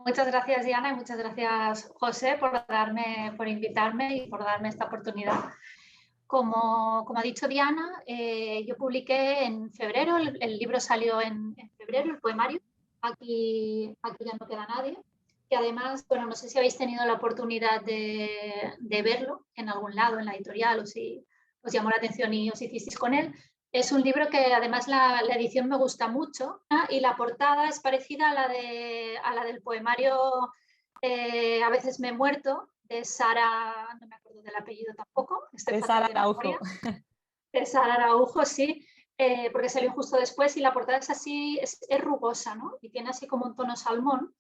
Muchas gracias, Diana, y muchas gracias, José, por invitarme y por darme esta oportunidad. Como ha dicho Diana, yo publiqué en febrero, el libro salió en febrero, el poemario, aquí ya no queda nadie, que además, bueno, no sé si habéis tenido la oportunidad de verlo en algún lado, en la editorial, o si os llamó la atención y os hicisteis con él. Es un libro que además la edición me gusta mucho, ¿no? Y la portada es parecida a la del poemario A veces me he muerto, de Sara, no me acuerdo del apellido tampoco, estoy De fatal Sara de Araujo. memoria. De Sara Araujo, sí, porque salió justo después y la portada es así, es rugosa, ¿no? Y tiene así como un tono salmón.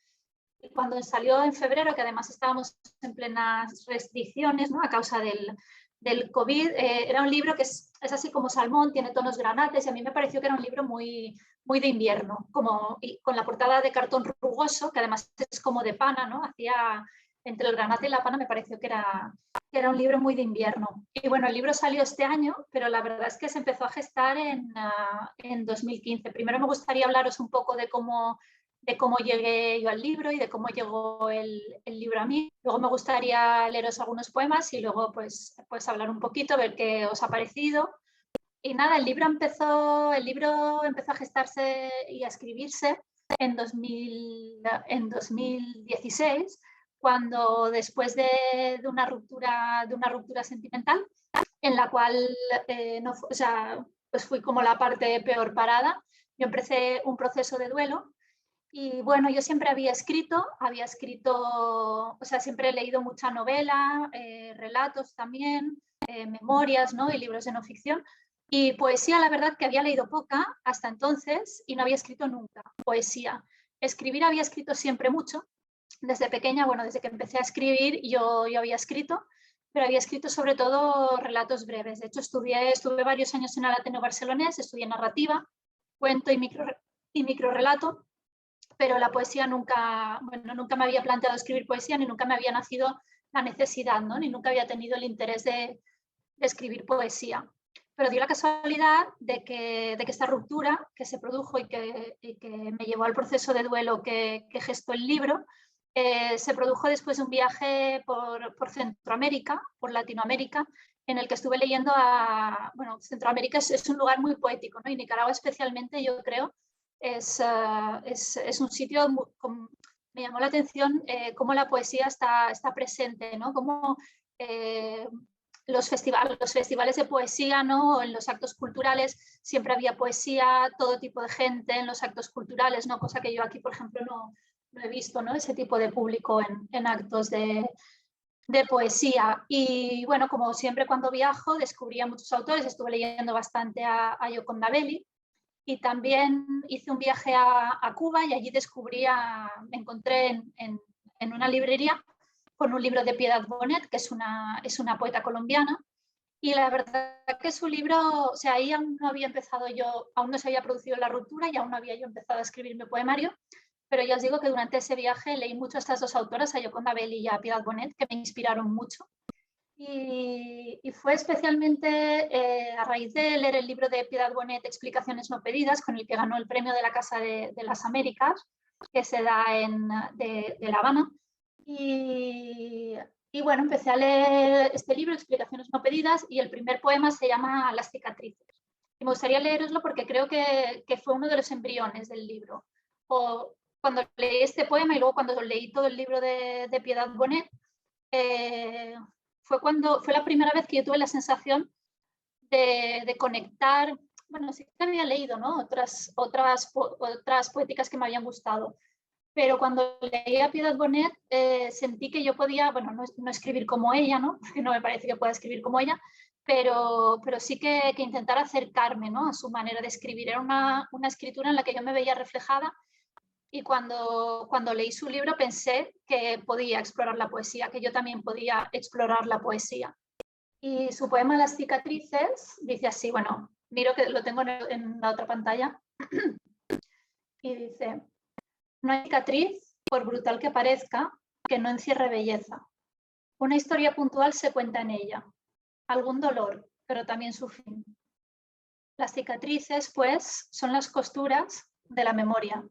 Y cuando salió en febrero, que además estábamos en plenas restricciones, ¿no? A causa del COVID, era un libro que es así como salmón, tiene tonos granates y a mí me pareció que era un libro muy, muy de invierno, y con la portada de cartón rugoso, que además es como de pana, ¿no? Entre el granate y la pana me pareció que era un libro muy de invierno. Y bueno, el libro salió este año, pero la verdad es que se empezó a gestar en 2015. Primero me gustaría hablaros un poco de cómo llegué yo al libro y de cómo llegó el libro a mí. Luego me gustaría leeros algunos poemas y luego pues hablar un poquito, ver qué os ha parecido. Y nada, el libro empezó a gestarse y a escribirse en 2016, cuando después de una ruptura sentimental, en la cual no, o sea, pues fui como la parte peor parada. Yo empecé un proceso de duelo y bueno, yo siempre había escrito, o sea, siempre he leído mucha novela, relatos también, memorias, ¿no? Y libros de no ficción. Y poesía, la verdad que había leído poca hasta entonces y no había escrito nunca poesía. Escribir había escrito siempre mucho. Desde pequeña, bueno, desde que empecé a escribir yo había escrito, pero había escrito sobre todo relatos breves. De hecho, estuve varios años en el Ateneo Barcelonés, estudié narrativa, cuento y microrrelato, pero la poesía nunca me había planteado escribir poesía, ni nunca me había nacido la necesidad, ¿no? Ni nunca había tenido el interés de escribir poesía. Pero dio la casualidad de que esta ruptura que se produjo y que me llevó al proceso de duelo que gestó el libro, se produjo después de un viaje por Centroamérica, por Latinoamérica, en el que estuve leyendo bueno, Centroamérica es un lugar muy poético, ¿no? Y Nicaragua especialmente, yo creo, es un sitio, me llamó la atención cómo la poesía está presente, ¿no? Cómo los festivales de poesía, ¿no? En los actos culturales siempre había poesía, todo tipo de gente en los actos culturales, ¿no? Cosa que yo aquí, por ejemplo, no he visto, ¿no? Ese tipo de público en actos de poesía. Y bueno, como siempre cuando viajo descubrí a muchos autores, estuve leyendo bastante a Gioconda Belli, y también hice un viaje a Cuba y allí me encontré en una librería con un libro de Piedad Bonet, que es una poeta colombiana. Y la verdad que su libro, o sea, ahí aún no había empezado yo, aún no se había producido la ruptura y aún no había yo empezado a escribir mi poemario, pero ya os digo que durante ese viaje leí mucho a estas dos autoras, a Gioconda Belli y a Piedad Bonet, que me inspiraron mucho. Y fue especialmente a raíz de leer el libro de Piedad Bonet, Explicaciones no pedidas, con el que ganó el premio de la Casa de las Américas, que se da de La Habana. Y bueno, empecé a leer este libro, Explicaciones no pedidas, y el primer poema se llama Las cicatrices. Y me gustaría leeroslo porque creo que fue uno de los embriones del libro. Cuando leí este poema y luego cuando leí todo el libro de Piedad Bonet, fue la primera vez que yo tuve la sensación de conectar. Bueno, sí que había leído, ¿no? otras poéticas que me habían gustado, pero cuando leí a Piedad Bonet sentí que yo podía, bueno, no escribir como ella, ¿no? Porque no me parece que pueda escribir como ella, pero sí que intentar acercarme, ¿no? A su manera de escribir. Era una escritura en la que yo me veía reflejada. Y cuando leí su libro pensé que podía explorar la poesía, que yo también podía explorar la poesía. Y su poema Las cicatrices dice así, bueno, miro que lo tengo en la otra pantalla, y dice: no hay cicatriz, por brutal que parezca, que no encierre belleza. Una historia puntual se cuenta en ella, algún dolor, pero también su fin. Las cicatrices, pues, son las costuras de la memoria,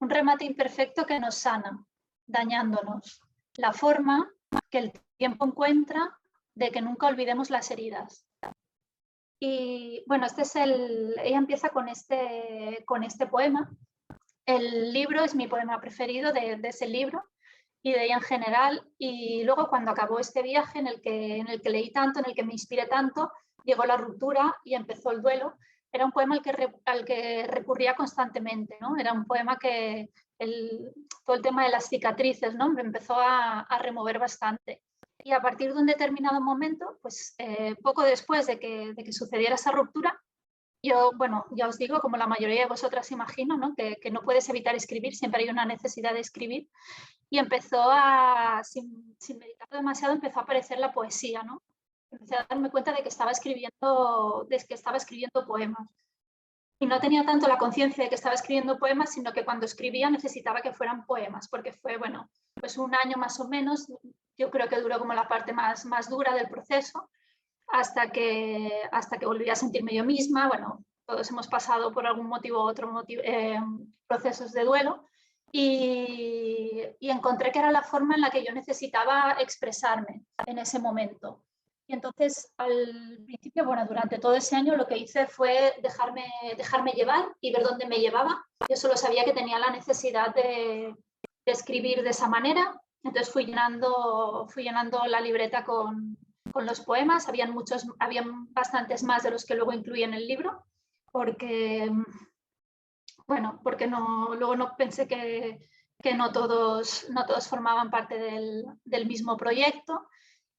un remate imperfecto que nos sana, dañándonos. La forma que el tiempo encuentra de que nunca olvidemos las heridas. Y bueno, ella empieza con este poema. El libro es mi poema preferido de ese libro y de ella en general. Y luego cuando acabó este viaje en el que leí tanto, en el que me inspiré tanto, llegó la ruptura y empezó el duelo. Era un poema al que recurría constantemente, ¿no? Era un poema que todo el tema de las cicatrices, ¿no? Me empezó a remover bastante. Y a partir de un determinado momento, pues poco después de que sucediera esa ruptura, yo, bueno, ya os digo, como la mayoría de vosotras imagino, ¿no? Que no puedes evitar escribir, siempre hay una necesidad de escribir. Y empezó sin meditarlo demasiado, empezó a aparecer la poesía, ¿no? Empecé a darme cuenta de que estaba escribiendo poemas. Y no tenía tanto la conciencia de que estaba escribiendo poemas, sino que cuando escribía necesitaba que fueran poemas, porque fue, bueno, pues un año más o menos, yo creo que duró como la parte más dura del proceso, hasta que volví a sentirme yo misma. Bueno, todos hemos pasado por algún motivo u otro procesos de duelo, y encontré que era la forma en la que yo necesitaba expresarme en ese momento. Y entonces, al principio, bueno, durante todo ese año lo que hice fue dejarme llevar y ver dónde me llevaba. Yo solo sabía que tenía la necesidad de escribir de esa manera. Entonces fui llenando la libreta con los poemas. Habían bastantes más de los que luego incluí en el libro, porque, bueno, porque luego no pensé que no todos formaban parte del mismo proyecto.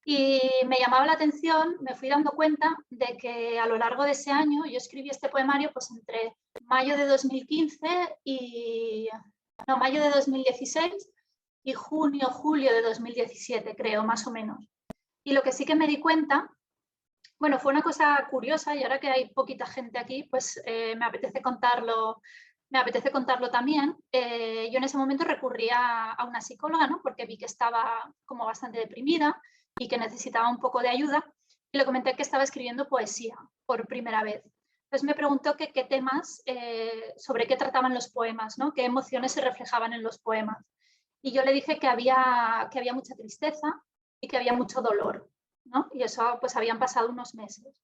Y me llamaba la atención, me fui dando cuenta de que a lo largo de ese año yo escribí este poemario pues entre mayo de 2015 mayo de 2016 y junio, julio de 2017, creo, más o menos. Y lo que sí que me di cuenta, bueno, fue una cosa curiosa, y ahora que hay poquita gente aquí, pues me apetece contarlo también. Yo en ese momento recurría a una psicóloga, ¿no? Porque vi que estaba como bastante deprimida y que necesitaba un poco de ayuda, y le comenté que estaba escribiendo poesía por primera vez. Entonces me preguntó qué temas, sobre qué trataban los poemas, ¿no? Qué emociones se reflejaban en los poemas. Y yo le dije que había mucha tristeza y que había mucho dolor, ¿no? Y eso pues habían pasado unos meses.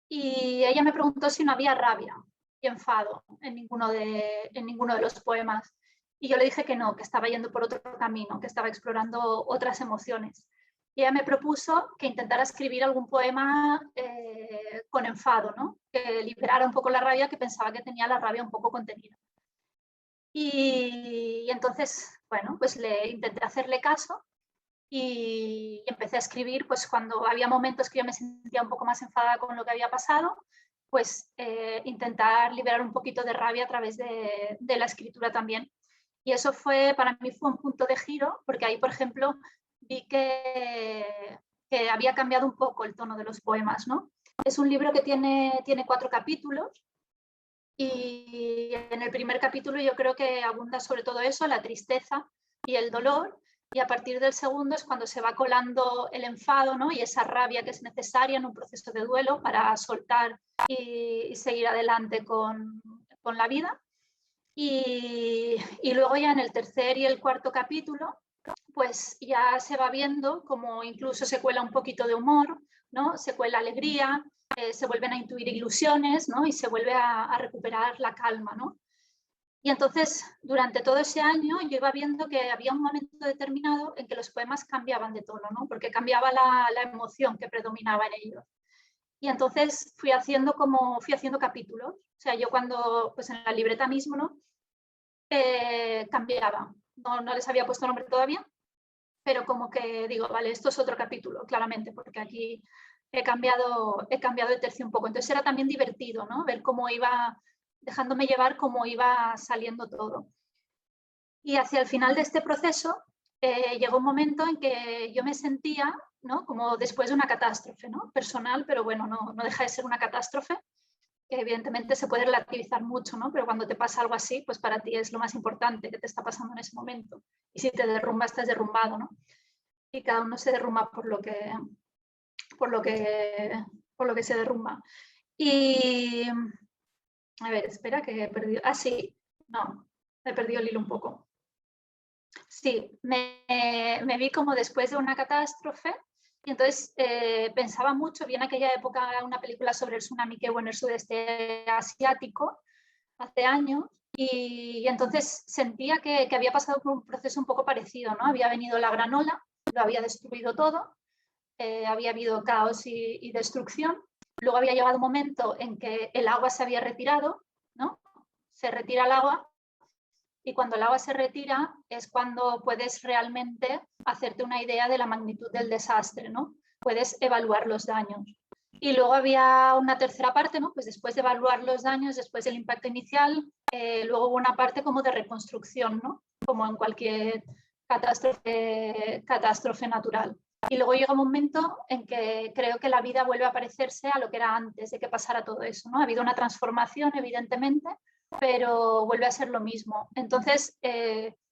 Y ella me preguntó si no había rabia y enfado en ninguno de los poemas. Y yo le dije que no, que estaba yendo por otro camino, que estaba explorando otras emociones. Y ella me propuso que intentara escribir algún poema con enfado, ¿no? Que liberara un poco la rabia, que pensaba que tenía la rabia un poco contenida. Y entonces, bueno, pues le intenté hacerle caso y empecé a escribir, pues cuando había momentos que yo me sentía un poco más enfadada con lo que había pasado, pues intentar liberar un poquito de rabia a través de la escritura también. Y eso para mí fue un punto de giro, porque ahí, por ejemplo, vi que había cambiado un poco el tono de los poemas, ¿no? Es un libro que tiene 4 capítulos, y en el primer capítulo yo creo que abunda sobre todo eso, la tristeza y el dolor, y a partir del segundo es cuando se va colando el enfado, ¿no? Y esa rabia que es necesaria en un proceso de duelo para soltar y seguir adelante con la vida. Y luego ya en el tercer y el cuarto capítulo, pues ya se va viendo como incluso se cuela un poquito de humor, ¿no? Se cuela alegría, se vuelven a intuir ilusiones, ¿no? Y se vuelve a recuperar la calma, ¿no? Y entonces, durante todo ese año, yo iba viendo que había un momento determinado en que los poemas cambiaban de tono, ¿no? Porque cambiaba la emoción que predominaba en ellos. Y entonces fui haciendo capítulos. O sea, yo cuando, pues en la libreta mismo, ¿no? Cambiaba. No les había puesto nombre todavía, pero como que digo, vale, esto es otro capítulo, claramente, porque aquí he cambiado de tercio un poco. Entonces era también divertido, ¿no? Ver cómo iba, dejándome llevar, cómo iba saliendo todo. Y hacia el final de este proceso llegó un momento en que yo me sentía, ¿no? Como después de una catástrofe, ¿no? Personal, pero bueno, no deja de ser una catástrofe, que evidentemente se puede relativizar mucho, ¿no? Pero cuando te pasa algo así, pues para ti es lo más importante que te está pasando en ese momento. Y si te derrumba, estás derrumbado, ¿no? Y cada uno se derrumba por lo que se derrumba. Y, a ver, espera que he perdido... Ah, sí, no, he perdido el hilo un poco. Sí, me vi como después de una catástrofe y entonces pensaba mucho, vi en aquella época una película sobre el tsunami que hubo en el sudeste asiático hace años y entonces sentía que había pasado por un proceso un poco parecido, ¿no? Había venido la gran ola, lo había destruido todo, había habido caos y destrucción. Luego había llegado un momento en que el agua se había retirado, ¿no? Se retira el agua y cuando el agua se retira es cuando puedes realmente hacerte una idea de la magnitud del desastre, ¿no? Puedes evaluar los daños. Y luego había una tercera parte, ¿no? Pues después de evaluar los daños, después del impacto inicial, luego hubo una parte como de reconstrucción, ¿no? Como en cualquier catástrofe natural. Y luego llega un momento en que creo que la vida vuelve a parecerse a lo que era antes de que pasara todo eso, ¿no? Ha habido una transformación, evidentemente, pero vuelve a ser lo mismo. Entonces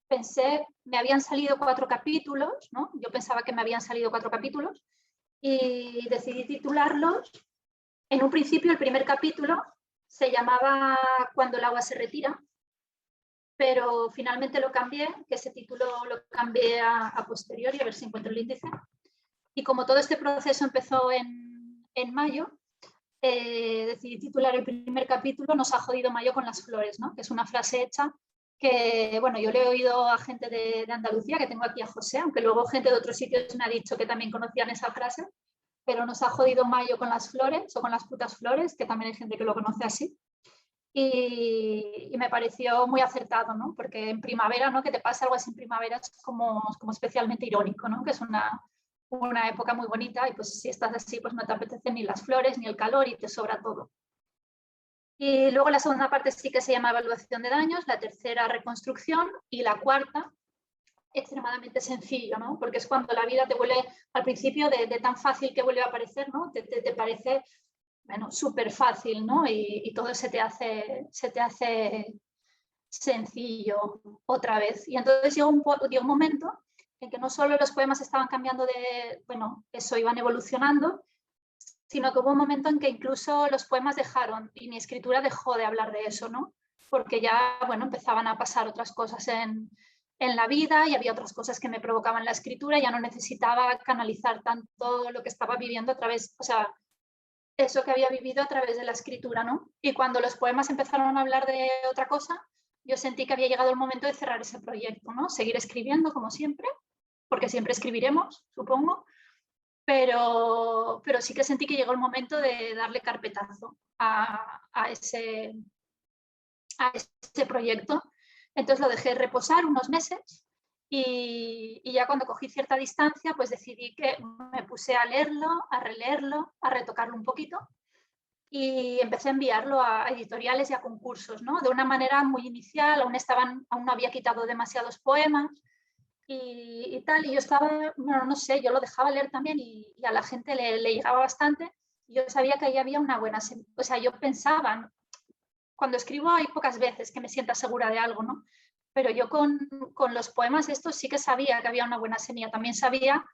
pensé, me habían salido 4 capítulos, ¿no? Yo pensaba que me habían salido 4 capítulos y decidí titularlos. En un principio el primer capítulo se llamaba Cuando el agua se retira, pero finalmente lo cambié, que ese título lo cambié a posteriori, a ver si encuentro el índice. Y como todo este proceso empezó en mayo, decidí titular el primer capítulo Nos ha jodido Mayo con las flores, ¿no? Que es una frase hecha que, bueno, yo le he oído a gente de Andalucía, que tengo aquí a José, aunque luego gente de otros sitios me ha dicho que también conocían esa frase, pero nos ha jodido Mayo con las flores o con las putas flores, que también hay gente que lo conoce así. Y me pareció muy acertado, ¿no? Porque en primavera, ¿no? Que te pasa algo así en primavera es como especialmente irónico, ¿no? Que es una época muy bonita y pues si estás así pues no te apetecen ni las flores ni el calor y te sobra todo. Y luego la segunda parte sí que se llama evaluación de daños, la tercera reconstrucción y la cuarta extremadamente sencillo, ¿no? Porque es cuando la vida te vuelve al principio de tan fácil que vuelve a aparecer, ¿no? Te parece, bueno, súper fácil, ¿no? Y todo se te hace sencillo otra vez. Y entonces llegó un momento en que no solo los poemas estaban cambiando de, bueno, eso iban evolucionando, sino que hubo un momento en que incluso los poemas dejaron y mi escritura dejó de hablar de eso, ¿no? Porque ya, bueno, empezaban a pasar otras cosas en la vida y había otras cosas que me provocaban la escritura, ya no necesitaba canalizar tanto lo que estaba viviendo a través, o sea, eso que había vivido a través de la escritura, ¿no? Y cuando los poemas empezaron a hablar de otra cosa, yo sentí que había llegado el momento de cerrar ese proyecto, ¿no? Seguir escribiendo como siempre, porque siempre escribiremos, supongo, pero sí que sentí que llegó el momento de darle carpetazo a ese proyecto. Entonces lo dejé reposar unos meses y ya cuando cogí cierta distancia, pues decidí que me puse a leerlo, a releerlo, a retocarlo un poquito y empecé a enviarlo a editoriales y a concursos, ¿no? De una manera muy inicial, aún no había quitado demasiados poemas y tal, y yo estaba, bueno, no sé, yo lo dejaba leer también y a la gente le llegaba bastante. Yo sabía que ahí había una buena, o sea, yo pensaba, cuando escribo hay pocas veces que me sienta segura de algo, ¿no? Pero yo con los poemas estos sí que sabía que había una buena semilla. También sabía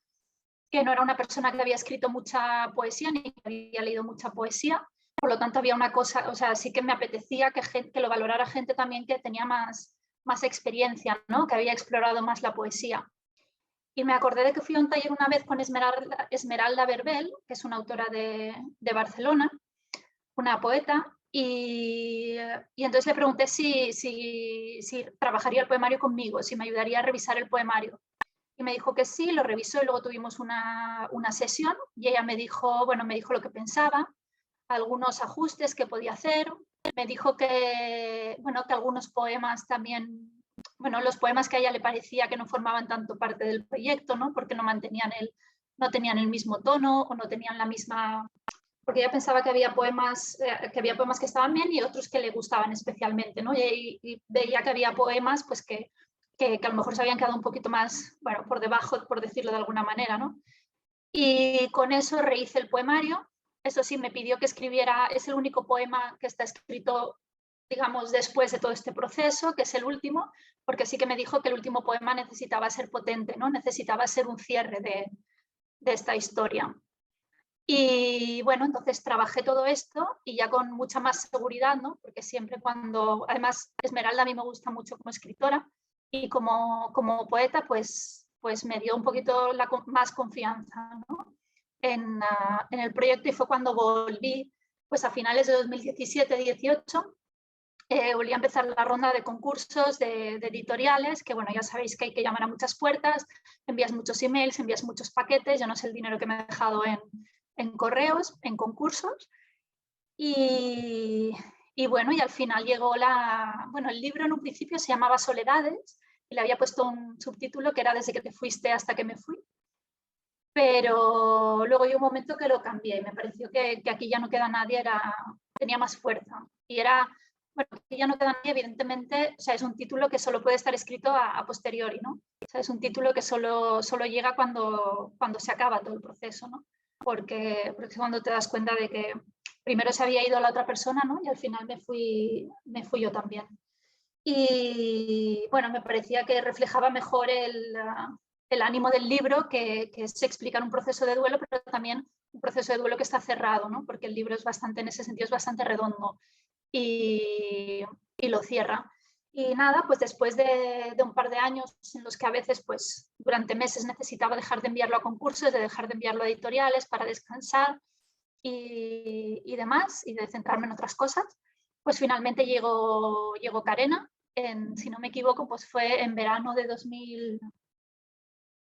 que no era una persona que había escrito mucha poesía ni que había leído mucha poesía. Por lo tanto, había una cosa, o sea, sí que me apetecía que lo valorara gente también que tenía más experiencia, ¿no? Que había explorado más la poesía. Y me acordé de que fui a un taller una vez con Esmeralda Verbel, que es una autora de Barcelona, una poeta, y entonces le pregunté si trabajaría el poemario conmigo, si me ayudaría a revisar el poemario. Y me dijo que sí, lo revisó y luego tuvimos una sesión y ella me dijo lo que pensaba, algunos ajustes que podía hacer. Me dijo que algunos poemas también, los poemas que a ella le parecía que no formaban tanto parte del proyecto, ¿no? Porque no tenían el mismo tono o no tenían la misma, porque ella pensaba que había poemas que estaban bien y otros que le gustaban especialmente, ¿no? Y veía que había poemas pues que a lo mejor se habían quedado un poquito más, bueno, por debajo, por decirlo de alguna manera, ¿no? Y con eso rehice el poemario. Eso sí, me pidió que escribiera, es el único poema que está escrito, digamos, después de todo este proceso, que es el último, porque sí que me dijo que el último poema necesitaba ser potente, ¿no? Necesitaba ser un cierre de esta historia. Y bueno, entonces trabajé todo esto y ya con mucha más seguridad, ¿no? Porque siempre además Esmeralda a mí me gusta mucho como escritora y como poeta pues me dio un poquito más confianza, ¿no? en el proyecto, y fue cuando volví pues a finales de 2017-18. Volví a empezar la ronda de concursos de editoriales, que bueno, ya sabéis que hay que llamar a muchas puertas, envías muchos emails, envías muchos paquetes, yo no sé el dinero que me he dejado en correos, en concursos, y bueno, y al final llegó bueno, el libro en un principio se llamaba Soledades, y le había puesto un subtítulo que era Desde que te fuiste hasta que me fui, pero luego llegó un momento que lo cambié, me pareció que Aquí ya no queda nadie tenía más fuerza, y era... Bueno, Aquí ya no queda nadie, evidentemente, o sea, es un título que solo puede estar escrito a posteriori, ¿no? O sea, es un título que solo llega cuando se acaba todo el proceso, ¿no? Porque es cuando te das cuenta de que primero se había ido la otra persona, ¿no? Y al final me fui yo también. Y bueno, me parecía que reflejaba mejor el ánimo del libro, que es explicar un proceso de duelo, pero también un proceso de duelo que está cerrado, ¿no? Porque el libro es bastante, en ese sentido, es bastante redondo. Y lo cierra. Y nada, pues después de un par de años en los que a veces, pues durante meses necesitaba dejar de enviarlo a concursos, de dejar de enviarlo a editoriales para descansar y demás, y de centrarme en otras cosas, pues finalmente llegó Carena, si no me equivoco, pues fue en verano de 2000,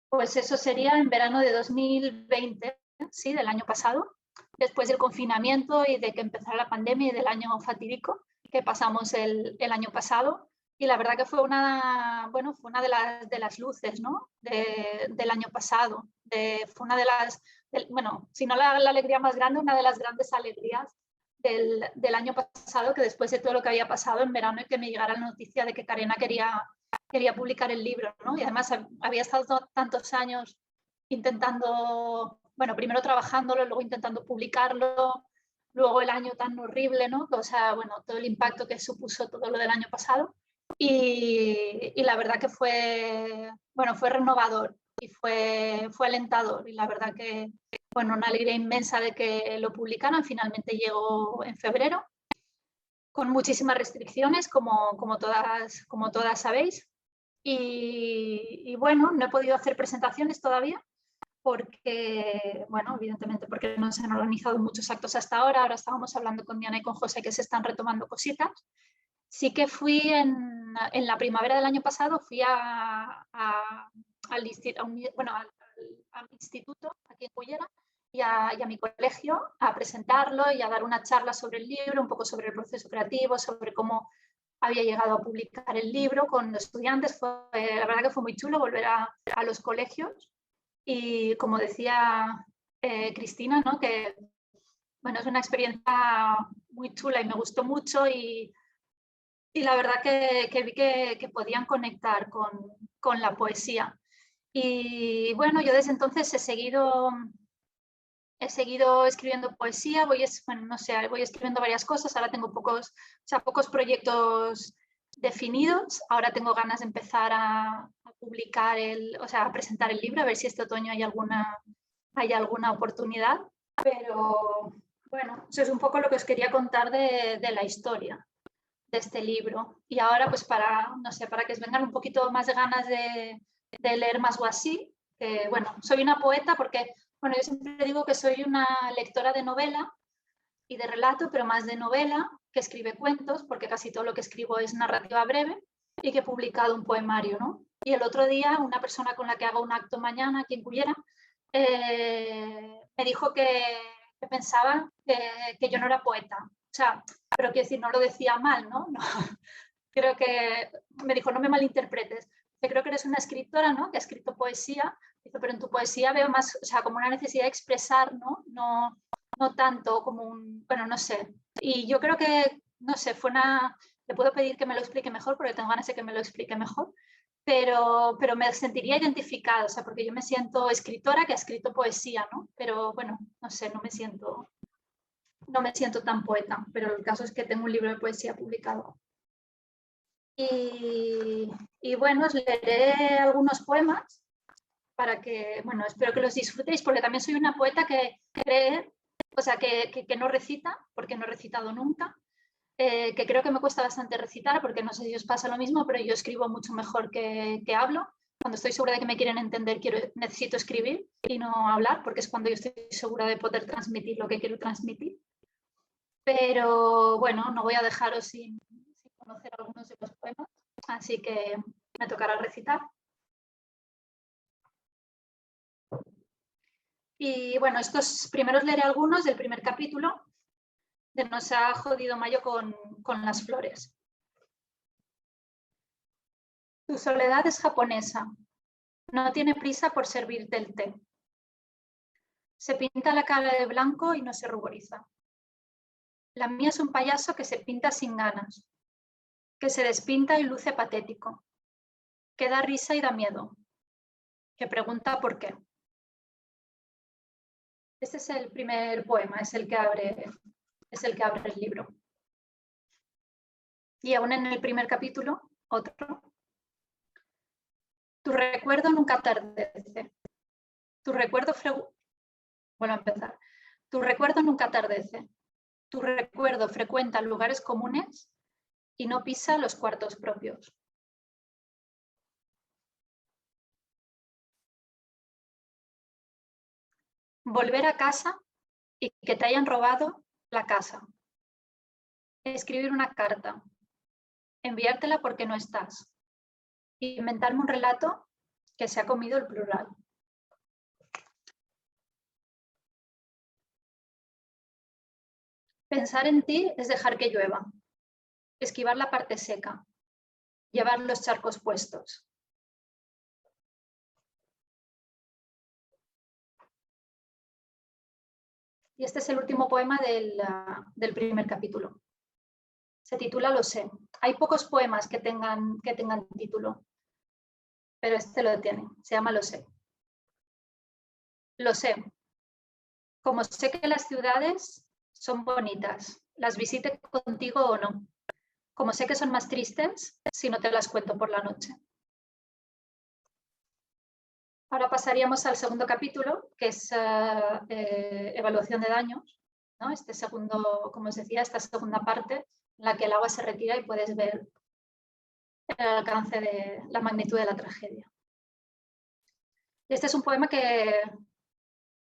pues eso sería en verano de 2020, sí, del año pasado, después del confinamiento y de que empezara la pandemia y del año fatídico que pasamos el año pasado. Y la verdad que fue una, bueno, fue una de las luces, ¿no? del año pasado. Fue una de las, bueno, si no la alegría más grande, una de las grandes alegrías del año pasado, que después de todo lo que había pasado en verano y que me llegara la noticia de que Carena quería publicar el libro, ¿no? Y además había estado tantos años intentando, bueno, primero trabajándolo, luego intentando publicarlo, luego el año tan horrible, ¿no? O sea, bueno, todo el impacto que supuso todo lo del año pasado. Y la verdad que fue, bueno, fue renovador y fue alentador. Y la verdad que, bueno, una alegría inmensa de que lo publicaran. Finalmente llegó en febrero, con muchísimas restricciones, como todas sabéis. Y bueno, no he podido hacer presentaciones todavía porque, bueno, evidentemente porque no se han organizado muchos actos hasta ahora estábamos hablando con Diana y con José que se están retomando cositas. Sí que fui en la primavera del año pasado, fui al instituto aquí en Cullera y a mi colegio a presentarlo y a dar una charla sobre el libro, un poco sobre el proceso creativo, sobre cómo había llegado a publicar el libro con los estudiantes. La verdad que fue muy chulo volver a los colegios y como decía Cristina, ¿no? Que bueno, es una experiencia muy chula y me gustó mucho y la verdad que vi que podían conectar con la poesía. Y bueno, yo desde entonces he seguido escribiendo poesía, bueno, no sé, voy escribiendo varias cosas, ahora tengo pocos proyectos definidos, ahora tengo ganas de empezar a publicar, a presentar el libro, a ver si este otoño hay alguna oportunidad, pero bueno, eso es un poco lo que os quería contar de la historia de este libro. Y ahora, pues no sé, para que os vengan un poquito más de ganas de leer más o así, que bueno, soy una poeta porque, bueno, yo siempre digo que soy una lectora de novela y de relato, pero más de novela, que escribe cuentos, porque casi todo lo que escribo es narrativa breve, y que he publicado un poemario, ¿no? Y el otro día, una persona con la que hago un acto mañana aquí en Cullera, me dijo que pensaba que yo no era poeta. O sea, pero quiero decir, no lo decía mal, ¿no? No. Creo que me dijo, no me malinterpretes. Creo que eres una escritora, ¿no? Que ha escrito poesía, pero en tu poesía veo más, o sea, como una necesidad de expresar, ¿no? No tanto como bueno, no sé. Y yo creo que, no sé, le puedo pedir que me lo explique mejor porque tengo ganas de que me lo explique mejor, pero me sentiría identificada, o sea, porque yo me siento escritora que ha escrito poesía, ¿no? Pero bueno, no sé, no me siento tan poeta, pero el caso es que tengo un libro de poesía publicado. Y bueno, os leeré algunos poemas para que, bueno, espero que los disfrutéis, porque también soy una poeta que cree, o sea, que no recita, porque no he recitado nunca, que creo que me cuesta bastante recitar, porque no sé si os pasa lo mismo, pero yo escribo mucho mejor que hablo. Cuando estoy segura de que me quieren entender, necesito escribir y no hablar, porque es cuando yo estoy segura de poder transmitir lo que quiero transmitir. Pero bueno, no voy a dejaros sin conocer algunos de los poemas, así que me tocará recitar. Y bueno, estos primeros leeré algunos del primer capítulo de Nos ha jodido Mayo con las flores. Tu soledad es japonesa, no tiene prisa por servirte el té. Se pinta la cara de blanco y no se ruboriza. La mía es un payaso que se pinta sin ganas, que se despinta y luce patético, que da risa y da miedo, que pregunta por qué. Este es el primer poema, es el que abre el libro. Y aún en el primer capítulo, otro. Tu recuerdo nunca atardece. Tu recuerdo Vuelvo a empezar. Tu recuerdo nunca atardece. Tu recuerdo frecuenta lugares comunes y no pisa los cuartos propios. Volver a casa y que te hayan robado la casa. Escribir una carta. Enviártela porque no estás. Inventarme un relato que se ha comido el plural. Pensar en ti es dejar que llueva. Esquivar la parte seca. Llevar los charcos puestos. Y este es el último poema del primer capítulo. Se titula Lo sé. Hay pocos poemas que tengan título, pero este lo tiene. Se llama Lo sé. Lo sé. Como sé que las ciudades son bonitas, las visite contigo o no. Como sé que son más tristes si no te las cuento por la noche. Ahora pasaríamos al segundo capítulo, que es evaluación de daños, ¿no? Este segundo, como os decía, esta segunda parte en la que el agua se retira y puedes ver el alcance de la magnitud de la tragedia. Este es un poema que,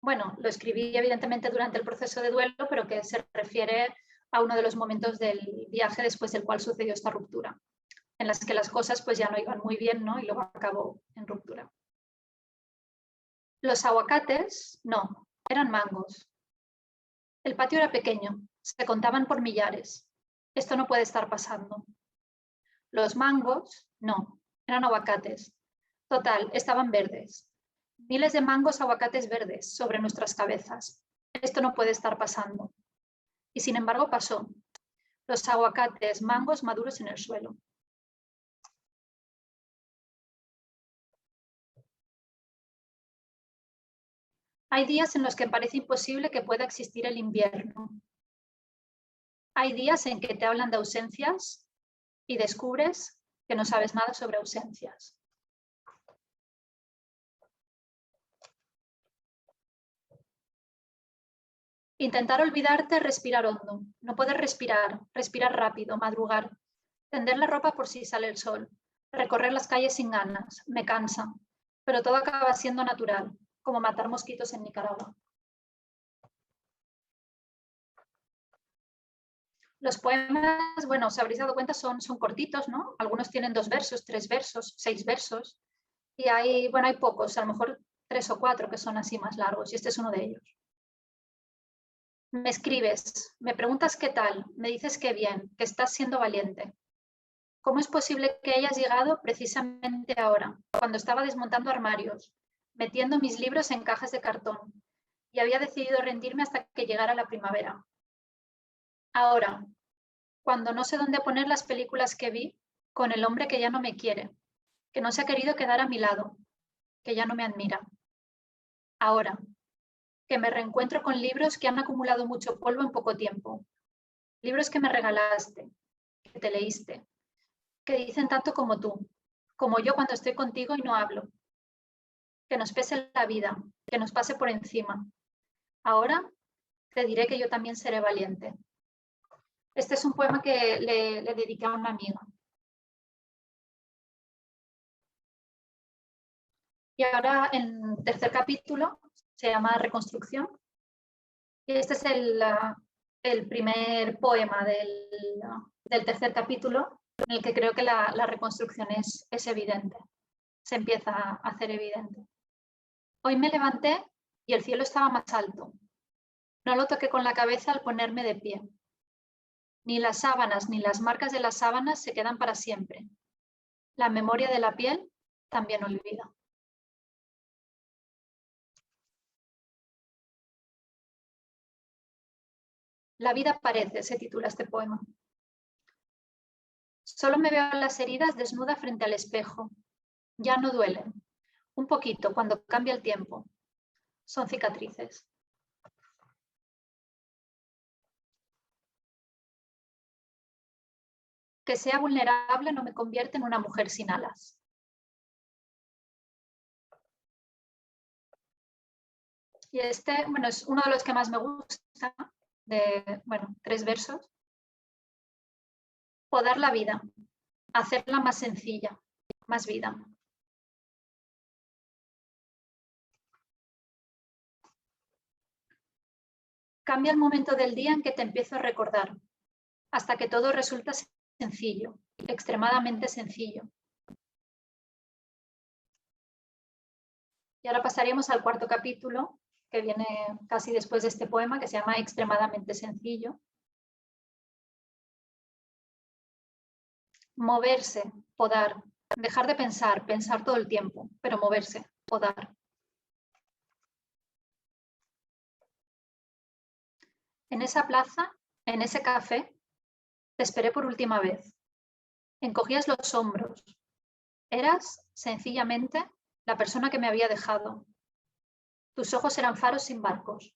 bueno, lo escribí evidentemente durante el proceso de duelo, pero que se refiere a uno de los momentos del viaje después del cual sucedió esta ruptura, en las que las cosas pues ya no iban muy bien, ¿no? Y luego acabó en ruptura. Los aguacates, no, eran mangos. El patio era pequeño, se contaban por millares. Esto no puede estar pasando. Los mangos, no, eran aguacates. Total, estaban verdes. Miles de mangos aguacates verdes sobre nuestras cabezas. Esto no puede estar pasando. Y sin embargo pasó. Los aguacates, mangos maduros en el suelo. Hay días en los que parece imposible que pueda existir el invierno. Hay días en que te hablan de ausencias y descubres que no sabes nada sobre ausencias. Intentar olvidarte, respirar hondo. No poder respirar, respirar rápido, madrugar. Tender la ropa por si sale el sol. Recorrer las calles sin ganas. Me cansa. Pero todo acaba siendo natural, como matar mosquitos en Nicaragua. Los poemas, bueno, os habréis dado cuenta, son cortitos, ¿no? Algunos tienen 2 versos, 3 versos, 6 versos. Y hay pocos, a lo mejor 3 o 4 que son así más largos. Y este es uno de ellos. Me escribes, me preguntas qué tal, me dices que bien, que estás siendo valiente. ¿Cómo es posible que hayas llegado precisamente ahora, cuando estaba desmontando armarios, metiendo mis libros en cajas de cartón y había decidido rendirme hasta que llegara la primavera? Ahora, cuando no sé dónde poner las películas que vi con el hombre que ya no me quiere, que no se ha querido quedar a mi lado, que ya no me admira. Ahora, que me reencuentro con libros que han acumulado mucho polvo en poco tiempo. Libros que me regalaste, que te leíste, que dicen tanto como tú, como yo cuando estoy contigo y no hablo. Que nos pese la vida, que nos pase por encima. Ahora te diré que yo también seré valiente. Este es un poema que le dediqué a una amiga. Y ahora en tercer capítulo se llama Reconstrucción. Y este es el primer poema del tercer capítulo, en el que creo que la reconstrucción es evidente, se empieza a hacer evidente. Hoy me levanté y el cielo estaba más alto. No lo toqué con la cabeza al ponerme de pie. Ni las sábanas ni las marcas de las sábanas se quedan para siempre. La memoria de la piel también olvida. La vida parece, se titula este poema. Solo me veo las heridas desnuda frente al espejo. Ya no duelen. Un poquito cuando cambia el tiempo. Son cicatrices. Que sea vulnerable no me convierte en una mujer sin alas. Y este, bueno, es uno de los que más me gusta, de, bueno, 3 versos. Podar la vida, hacerla más sencilla, más vida. Cambia el momento del día en que te empiezo a recordar, hasta que todo resulta sencillo, extremadamente sencillo. Y ahora pasaríamos al cuarto capítulo, que viene casi después de este poema, que se llama Extremadamente sencillo. Moverse, podar, dejar de pensar, pensar todo el tiempo, pero moverse, podar. En esa plaza, en ese café, te esperé por última vez. Encogías los hombros. Eras, sencillamente, la persona que me había dejado. Tus ojos eran faros sin barcos.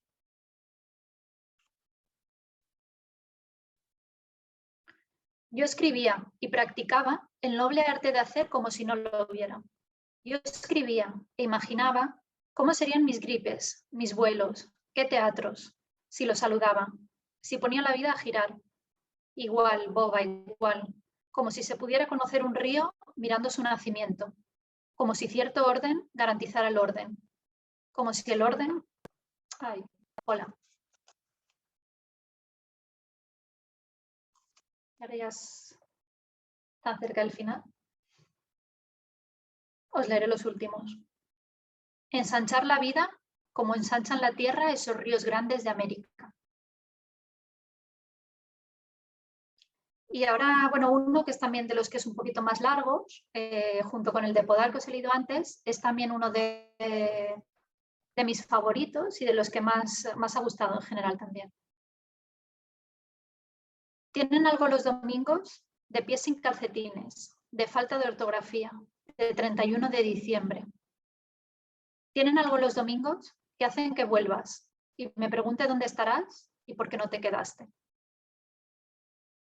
Yo escribía y practicaba el noble arte de hacer como si no lo hubiera. Yo escribía e imaginaba cómo serían mis gripes, mis vuelos, qué teatros, si lo saludaba, si ponía la vida a girar. Igual, boba, igual, como si se pudiera conocer un río mirando su nacimiento, como si cierto orden garantizara el orden, como si el orden... Ay, hola. Ahora ya está cerca del final. Os leeré los últimos. Ensanchar la vida como ensanchan la tierra esos ríos grandes de América. Y ahora, bueno, uno que es también de los que es un poquito más largos, junto con el de Podar que os he leído antes, es también uno de mis favoritos y de los que más ha gustado en general también. ¿Tienen algo los domingos? De pies sin calcetines, de falta de ortografía, de 31 de diciembre. ¿Tienen algo los domingos que hacen que vuelvas y me pregunte dónde estarás y por qué no te quedaste?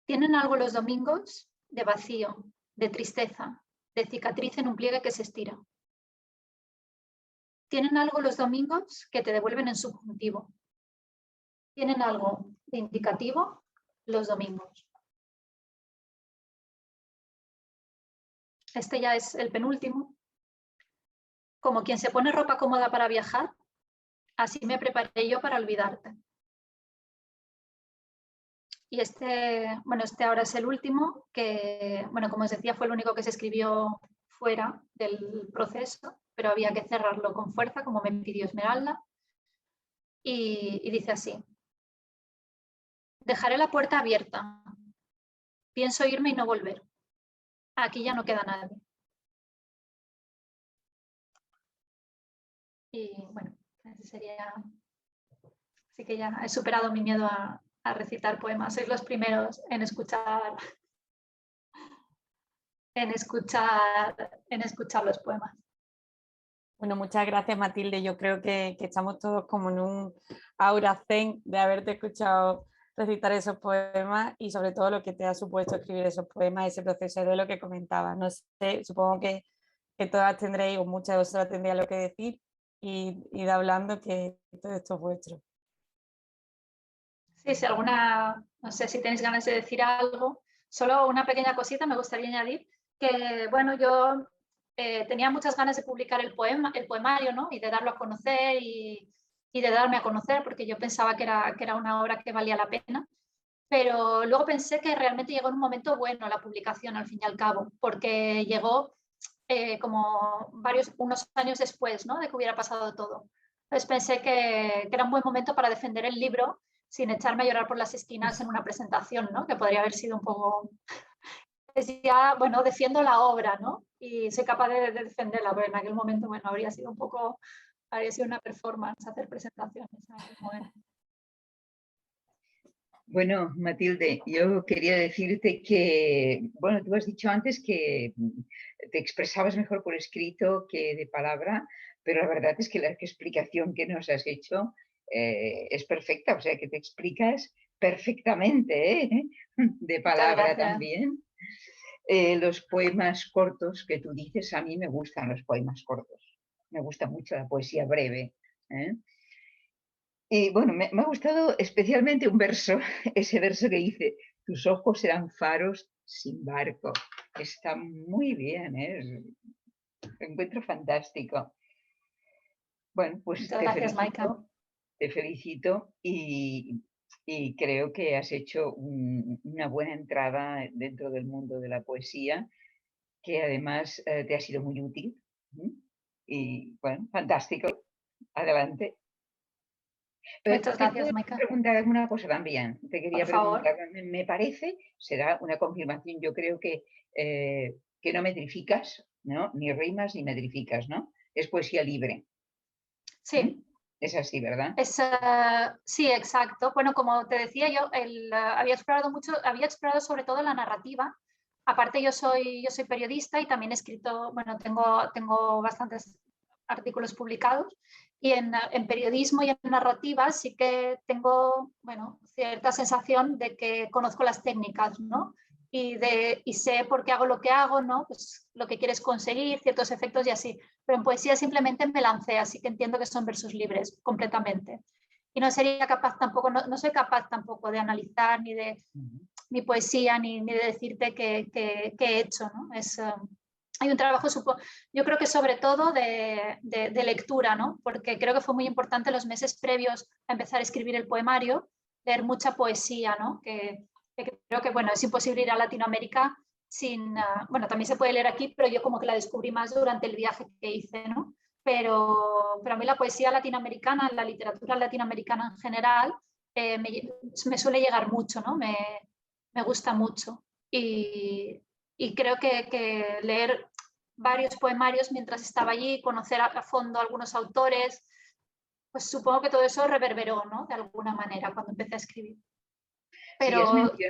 ¿Tienen algo los domingos de vacío, de tristeza, de cicatriz en un pliegue que se estira? ¿Tienen algo los domingos que te devuelven en subjuntivo? ¿Tienen algo de indicativo los domingos? Este ya es el penúltimo. Como quien se pone ropa cómoda para viajar, así me preparé yo para olvidarte. Y este ahora es el último, que, bueno, como os decía, fue el único que se escribió fuera del proceso, pero había que cerrarlo con fuerza, como me pidió Esmeralda. Y dice así. Dejaré la puerta abierta. Pienso irme y no volver. Aquí ya no queda nadie. Y bueno, ese sería... Así que ya he superado mi miedo a recitar poemas. Sois los primeros en escuchar los poemas. Bueno, muchas gracias, Matilde. Yo creo que estamos todos como en un aura zen de haberte escuchado recitar esos poemas y sobre todo lo que te ha supuesto escribir esos poemas, ese proceso de lo que comentabas. No sé, supongo que todas tendréis o muchas de vosotras tendrían lo que decir y de hablando que todo esto es vuestro. Sí, si alguna, no sé si tenéis ganas de decir algo, solo una pequeña cosita me gustaría añadir, que bueno, yo tenía muchas ganas de publicar el poemario, ¿no? Y de darlo a conocer y de darme a conocer, porque yo pensaba que era una obra que valía la pena. Pero luego pensé que realmente llegó en un momento bueno la publicación, al fin y al cabo, porque llegó como unos años después, ¿no? De que hubiera pasado todo. Entonces pensé que era un buen momento para defender el libro sin echarme a llorar por las esquinas en una presentación, ¿no? Que podría haber sido un poco... Es ya, bueno, defiendo la obra, ¿no? Y soy capaz de defenderla, pero en aquel momento, bueno, habría sido una performance hacer presentaciones en aquel momento. Bueno, Matilde, yo quería decirte que, bueno, tú has dicho antes que te expresabas mejor por escrito que de palabra, pero la verdad es que la explicación que nos has hecho es perfecta, o sea que te explicas perfectamente, ¿eh? De palabra también. Los poemas cortos que tú dices, a mí me gustan los poemas cortos, me gusta mucho la poesía breve, ¿eh? Y bueno, me ha gustado especialmente un verso, ese verso que dice, tus ojos eran faros sin barco. Está muy bien, ¿eh? Lo encuentro fantástico. Bueno, pues muchas gracias, Maika. Te felicito y creo que has hecho una buena entrada dentro del mundo de la poesía, que además te ha sido muy útil. Y bueno, fantástico. Adelante. Muchas ¿Te gracias, puedo Maika. preguntar alguna cosa también? Te quería Por favor. preguntar, me parece, será una confirmación, yo creo que no metrificas, ¿no? Ni rimas ni metrificas, ¿no? Es poesía libre. Sí. Es así, ¿verdad? Sí, exacto. Bueno, como te decía yo, había explorado sobre todo la narrativa. Aparte, yo soy periodista y también he escrito, bueno, tengo bastantes artículos publicados y en periodismo y en narrativa sí que tengo, bueno, cierta sensación de que conozco las técnicas, ¿no? Y sé por qué hago lo que hago, ¿no? Pues lo que quieres conseguir, ciertos efectos y así. Pero en poesía simplemente me lancé, así que entiendo que son versos libres completamente. Y no sería capaz tampoco, no soy capaz tampoco de analizar ni de mi poesía ni de decirte qué he hecho, ¿no? Hay un trabajo, yo creo que sobre todo de lectura, ¿no? Porque creo que fue muy importante los meses previos a empezar a escribir el poemario, leer mucha poesía, ¿no? Que creo que, bueno, es imposible ir a Latinoamérica sin, bueno, también se puede leer aquí, pero yo como que la descubrí más durante el viaje que hice, ¿no? Pero a mí la poesía latinoamericana, la literatura latinoamericana en general, me suele llegar mucho, ¿no? Me gusta mucho. Y creo que leer varios poemarios mientras estaba allí, conocer a fondo a algunos autores, pues supongo que todo eso reverberó, ¿no? De alguna manera cuando empecé a escribir. Pero... Sí,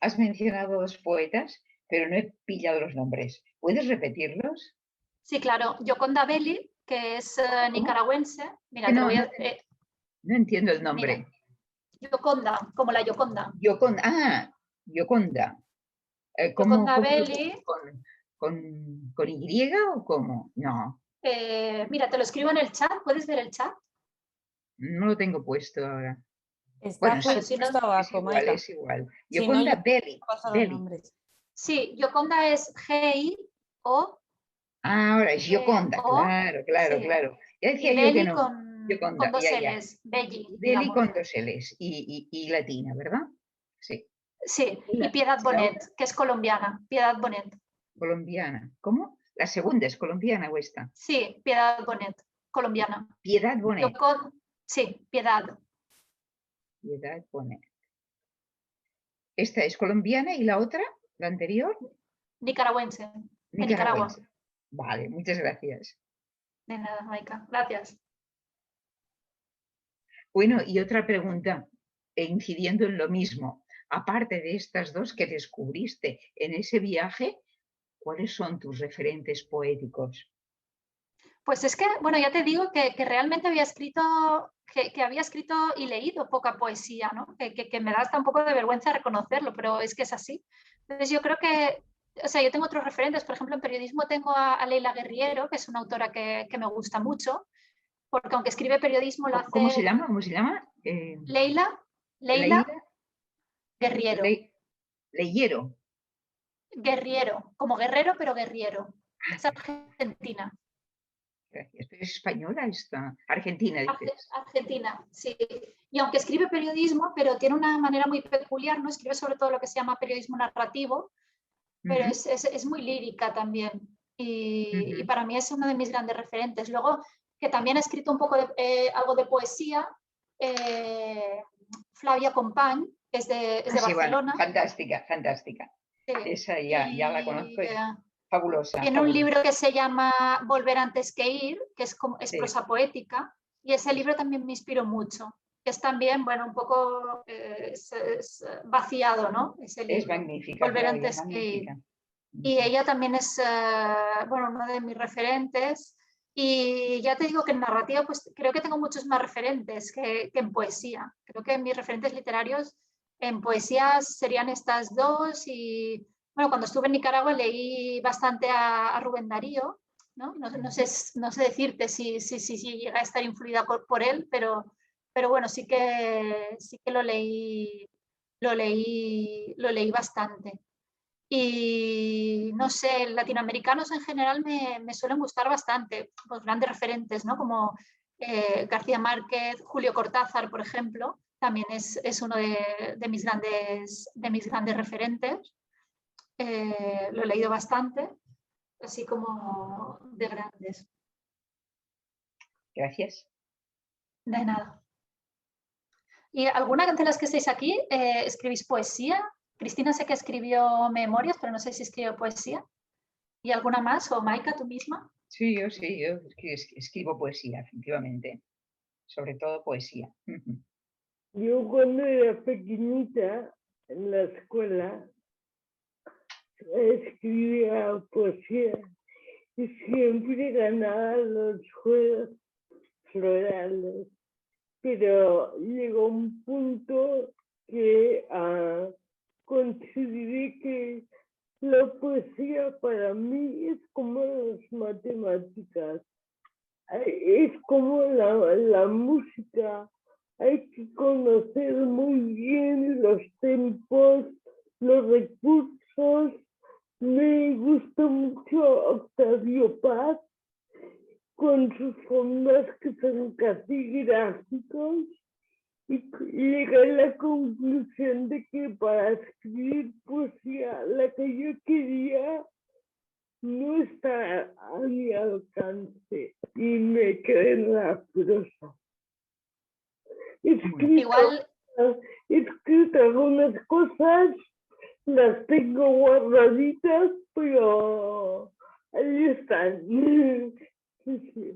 has mencionado dos poetas, pero no he pillado los nombres. ¿Puedes repetirlos? Sí, claro. Gioconda Belli, que es nicaragüense. Mira, no entiendo el nombre. Mira, Gioconda, como la Gioconda. Gioconda. Gioconda Belli. ¿Con Y o cómo? No. Mira, te lo escribo en el chat. ¿Puedes ver el chat? No lo tengo puesto ahora. Está Bueno, justo abajo, Maika. Es igual. Gioconda Belli. Sí, Gioconda es G-I-O. Ahora, Gioconda, claro. Ya decía yo que no. Con dos L's, Belli. Belli con dos L's y latina, ¿verdad? Sí. Sí, y Piedad Bonet, que es colombiana. Piedad Bonet. Colombiana. ¿Cómo? ¿La segunda es colombiana o esta? Sí, Piedad Bonet, colombiana. Piedad Bonet. Sí, Piedad. Piedad Bonet. ¿Esta es colombiana y la otra, la anterior? Nicaragüense. De Nicaragua. Vale, muchas gracias. De nada, Maika. Gracias. Bueno, y otra pregunta, incidiendo en lo mismo. Aparte de estas dos que descubriste en ese viaje, ¿cuáles son tus referentes poéticos? Pues es que, bueno, ya te digo que realmente había escrito, que había escrito y leído poca poesía, ¿no? Que me da hasta un poco de vergüenza reconocerlo, pero es que es así. Entonces yo creo que, o sea, yo tengo otros referentes, por ejemplo, en periodismo tengo a Leila Guerriero, que es una autora que me gusta mucho, porque aunque escribe periodismo lo hace... ¿Cómo se llama? Leila Leila Guerriero. Leyero. Guerriero, como guerrero, pero guerriero. Es argentina. Gracias. Pero es española esta. Argentina, dices. Argentina, sí. Y aunque escribe periodismo, pero tiene una manera muy peculiar, ¿no? Escribe sobre todo lo que se llama periodismo narrativo, pero es muy lírica también. Y para mí es uno de mis grandes referentes. Luego, que también ha escrito un poco algo de poesía, Flavia Company, que es de Barcelona. Bueno, fantástica, fantástica. Sí. Esa ya la conozco, es fabulosa. Tiene un libro que se llama Volver antes que ir, que es prosa poética, y ese libro también me inspiró mucho. Es también, bueno, un poco es vaciado, ¿no? Ese libro. Es magnífica. Volver antes que ir. Y ella también es, bueno, uno de mis referentes. Y ya te digo que en narrativa, pues creo que tengo muchos más referentes que en poesía. Creo que mis referentes literarios en poesía serían estas dos. Y bueno, cuando estuve en Nicaragua leí bastante a Rubén Darío, ¿no? No sé decirte si llega a estar influida por él, pero bueno, sí que lo leí bastante. Y no sé, latinoamericanos en general me suelen gustar bastante, los grandes referentes, ¿no? Como García Márquez, Julio Cortázar, por ejemplo, también es uno de mis grandes referentes. Lo he leído bastante, así como de grandes. Gracias. De nada. ¿Y alguna de las que estáis aquí escribís poesía? Cristina sé que escribió memorias, pero no sé si escribió poesía. ¿Y alguna más? ¿O Maika, tú misma? Sí, yo escribo poesía, efectivamente. Sobre todo poesía. Yo cuando era pequeñita en la escuela escribía poesía y siempre ganaba los juegos florales, pero llegó un punto que consideré que la poesía para mí es como las matemáticas, es como la música. Hay que conocer muy bien los tempos, los recursos. Me gusta mucho Octavio Paz con sus formas que son casi gráficos, y llegué a la conclusión de que para escribir poesía, la que yo quería, no está a mi alcance y me quedé en la prosa. He escrito algunas cosas, las tengo guardaditas, pero ahí están.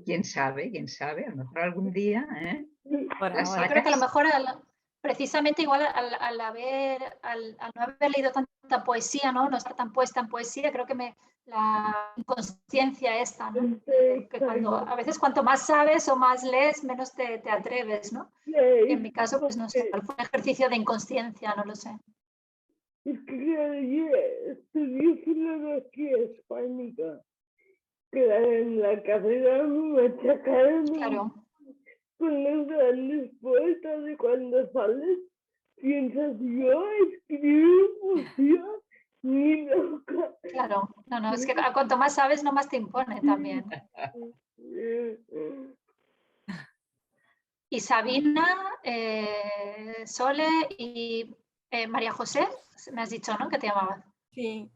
¿Quién sabe? A lo mejor algún día, ¿eh? Yo creo que a lo mejor precisamente igual al no haber leído tanta poesía, no estar tan puesta en poesía, creo que la inconsciencia esta, ¿no? Que a veces cuanto más sabes o más lees, menos te atreves, ¿no? En mi caso, pues no sé, fue un ejercicio de inconsciencia, no lo sé. Es que estudié filología hispánica, que en la carrera me machacaron con los grandes poetas, y cuando sales piensas, yo escribí poesía, ni loca. Claro, no, es que cuanto más sabes, no más te impone también. Y Sabina, Sole y María José, me has dicho, ¿no? Que te llamabas. Sí.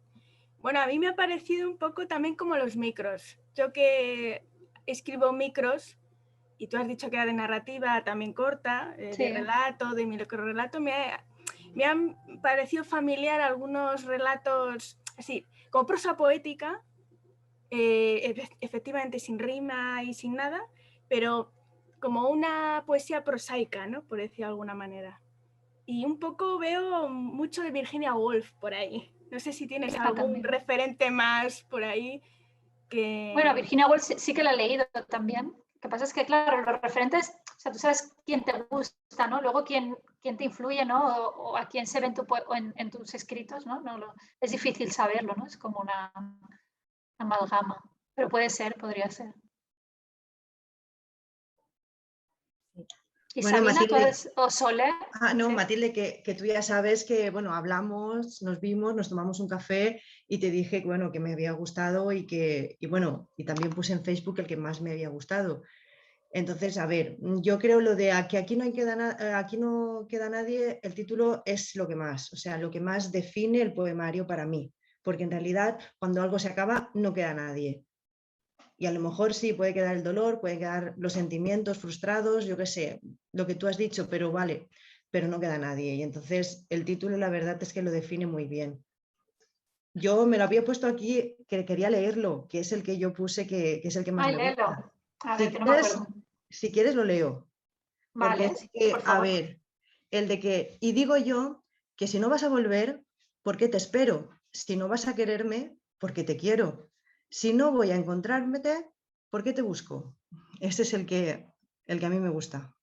Bueno, a mí me ha parecido un poco también como los micros. Yo que escribo micros, y tú has dicho que era de narrativa también corta, de relato, de microrelato, me han parecido familiar algunos relatos así, como prosa poética, efectivamente sin rima y sin nada, pero como una poesía prosaica, ¿no? Por decirlo de alguna manera. Y un poco veo mucho de Virginia Woolf por ahí. No sé si tienes algún referente más por ahí que... Bueno, Virginia Woolf sí que la he leído también. Lo que pasa es que, claro, los referentes, o sea, tú sabes quién te gusta, ¿no? Luego quién te influye, ¿no? O a quién se ve en tus escritos, ¿no? Es difícil saberlo, ¿no? Es como una amalgama. Pero podría ser. Y Bueno, Sabina, tú Matilde, eres, o Sole. no, Sí. Matilde, que tú ya sabes que, bueno, hablamos, nos vimos, nos tomamos un café y te dije que, bueno, que me había gustado y que, y bueno, y también puse en Facebook el que más me había gustado. Entonces, a ver, yo creo lo de que aquí aquí no queda nadie, el título es lo que más, o sea, lo que más define el poemario para mí, porque en realidad cuando algo se acaba no queda nadie. Y a lo mejor sí, puede quedar el dolor, puede quedar los sentimientos frustrados, yo qué sé, lo que tú has dicho, pero vale, pero no queda nadie. Y entonces el título la verdad es que lo define muy bien. Yo me lo había puesto aquí, que quería leerlo, que es el que yo puse, que es el que más Ay, me léelo. gusta. A Si ver, que no me quieres, acuerdo. si quieres lo leo. Porque Vale, es sí, que, por a favor. ver, el de que, y digo yo, que si no vas a volver, ¿por qué te espero? Si no vas a quererme, ¿por qué te quiero? Si no voy a encontrármete, ¿por qué te busco? Ese es el que a mí me gusta.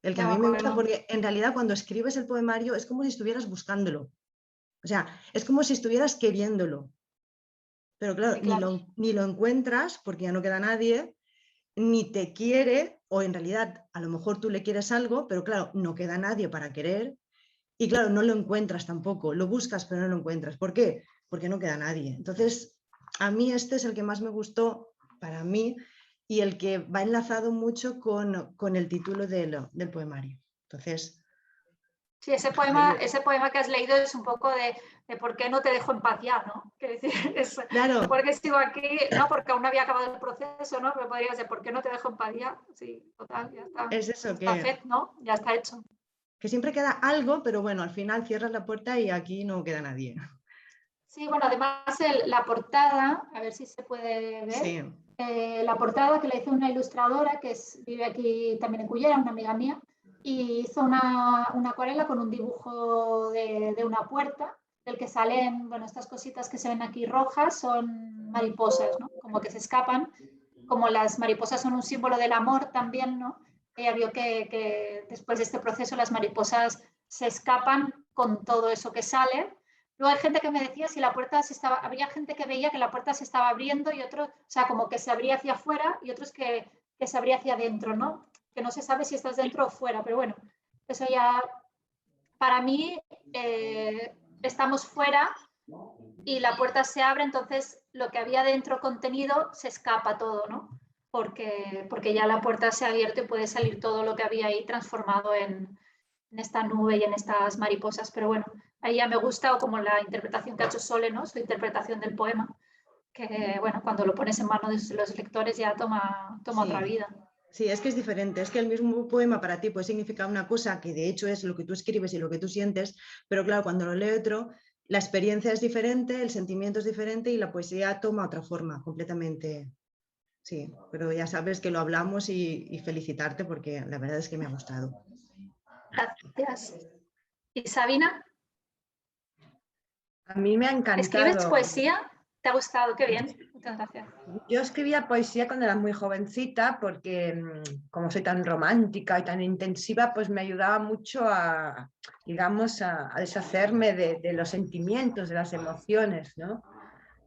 El que Ya a me mí me gusta acuerdo. porque en realidad cuando escribes el poemario es como si estuvieras buscándolo. O sea, es como si estuvieras queriéndolo. Pero claro, Sí, claro. ni lo encuentras porque ya no queda nadie, ni te quiere, o en realidad a lo mejor tú le quieres algo, pero claro, no queda nadie para querer, y claro, no lo encuentras tampoco, lo buscas pero no lo encuentras. ¿Por qué? Porque no queda nadie. Entonces, a mí este es el que más me gustó para mí y el que va enlazado mucho con el título del poemario. Entonces, Sí, ese poema que has leído es un poco de por qué no te dejo en paz ya, ¿no? Quiero decir, es, claro, porque sigo aquí, no porque aún no había acabado el proceso, ¿no? Pero podría ser, ¿por qué no te dejo en paz ya? Sí, total, ya está. es eso, Está fet, ¿no? Ya está hecho. que siempre queda algo, pero bueno, al final cierras la puerta y aquí no queda nadie. Sí, bueno, además la portada, a ver si se puede ver, Sí. la portada que la hizo una ilustradora que vive aquí también en Cullera, una amiga mía, y hizo una acuarela con un dibujo de una puerta, del que salen, bueno, estas cositas que se ven aquí rojas son mariposas, ¿no? Como que se escapan, como las mariposas son un símbolo del amor también, ¿no? Ella vio que después de este proceso las mariposas se escapan con todo eso que sale. Luego hay gente que me decía si la puerta se estaba, había gente que veía que la puerta se estaba abriendo y otros, o sea, como que se abría hacia afuera y otros que se abría hacia adentro, ¿no? Que no se sabe si estás dentro o fuera, pero bueno, eso ya, para mí, estamos fuera y la puerta se abre, entonces lo que había dentro contenido se escapa todo, ¿no? Porque ya la puerta se ha abierto y puede salir todo lo que había ahí transformado en esta nube y en estas mariposas. Pero bueno, ahí ya me gusta, o como la interpretación que ha hecho Sole, ¿no? Su interpretación del poema, que bueno, cuando lo pones en manos de los lectores ya toma Sí. otra vida. Sí, es que es diferente, es que el mismo poema para ti puede significar una cosa que de hecho es lo que tú escribes y lo que tú sientes, pero claro, cuando lo lee otro, la experiencia es diferente, el sentimiento es diferente y la poesía toma otra forma completamente. Sí, pero ya sabes que lo hablamos y felicitarte porque la verdad es que me ha gustado. Gracias. ¿Y Sabina? A mí me ha ¿Escribes encantado. poesía? ¿Te ha gustado? Qué bien. Muchas gracias. Yo escribía poesía cuando era muy jovencita porque como soy tan romántica y tan intensiva, pues me ayudaba mucho a, digamos, a deshacerme de los sentimientos, de las emociones, ¿no?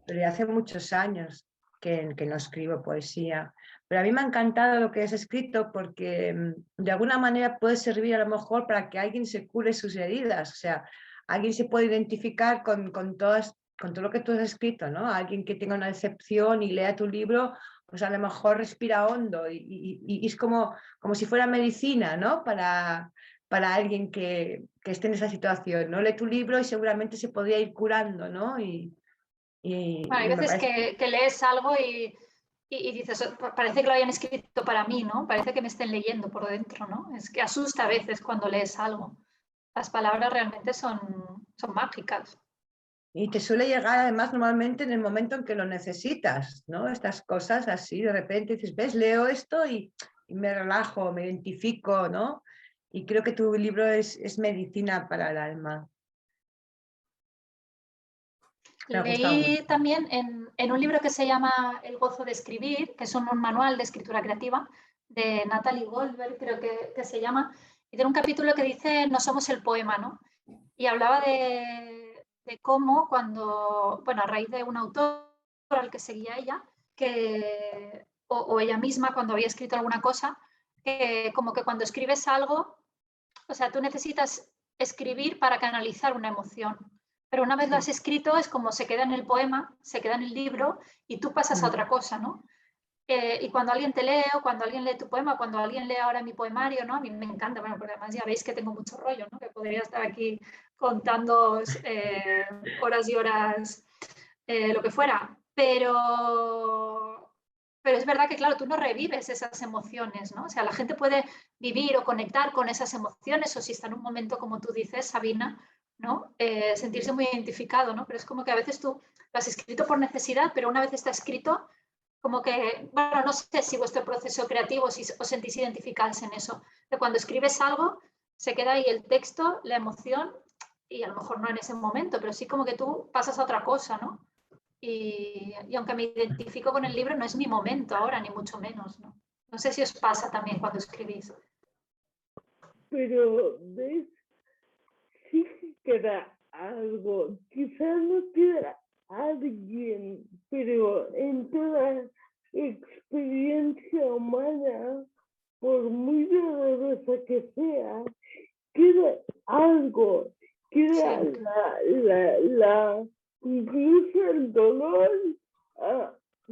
Pero ya hace muchos años que no escribo poesía. Pero a mí me ha encantado lo que has escrito porque de alguna manera puede servir a lo mejor para que alguien se cure sus heridas. O sea, alguien se puede identificar con todo lo que tú has escrito, ¿no? Alguien que tenga una decepción y lea tu libro, pues a lo mejor respira hondo y es como si fuera medicina, ¿no? Para alguien que esté en esa situación, ¿no? Lee tu libro y seguramente se podría ir curando, ¿no? Bueno, hay veces que lees algo y dices, parece que lo hayan escrito para mí, ¿no? Parece que me estén leyendo por dentro, ¿no? Es que asusta a veces cuando lees algo. Las palabras realmente son mágicas. Y te suele llegar además normalmente en el momento en que lo necesitas, ¿no? Estas cosas así, de repente dices, ves, leo esto y me relajo, me identifico, ¿no? Y creo que tu libro es medicina para el alma. Me ha gustado Leí mucho. también en un libro que se llama El gozo de escribir, que es un manual de escritura creativa de Natalie Goldberg, creo que se llama, y tiene un capítulo que dice no somos el poema, ¿no? Y hablaba de cómo cuando, bueno, a raíz de un autor al que seguía ella, o ella misma cuando había escrito alguna cosa, que como que cuando escribes algo, o sea, tú necesitas escribir para canalizar una emoción. Pero una vez lo has escrito es como se queda en el poema, se queda en el libro y tú pasas a otra cosa, ¿no? Y cuando alguien te lee o cuando alguien lee tu poema, cuando alguien lee ahora mi poemario, ¿no? A mí me encanta, bueno, porque además ya veis que tengo mucho rollo, ¿no? Que podría estar aquí contando horas y horas lo que fuera, pero es verdad que, claro, tú no revives esas emociones, ¿no? O sea, la gente puede vivir o conectar con esas emociones o si está en un momento, como tú dices, Sabina, ¿no? Sentirse muy identificado, ¿no? Pero es como que a veces tú lo has escrito por necesidad, pero una vez está escrito, como que, bueno, no sé si vuestro proceso creativo, si os sentís identificados en eso, de cuando escribes algo, se queda ahí el texto, la emoción, y a lo mejor no en ese momento, pero sí como que tú pasas a otra cosa, ¿no? Y aunque me identifico con el libro, no es mi momento ahora, ni mucho menos, ¿no? No sé si os pasa también cuando escribís. Pero, ¿ves? Sí que queda algo. Quizás no queda alguien, pero en toda experiencia humana, por muy dolorosa que sea, queda algo. Queda incluso el dolor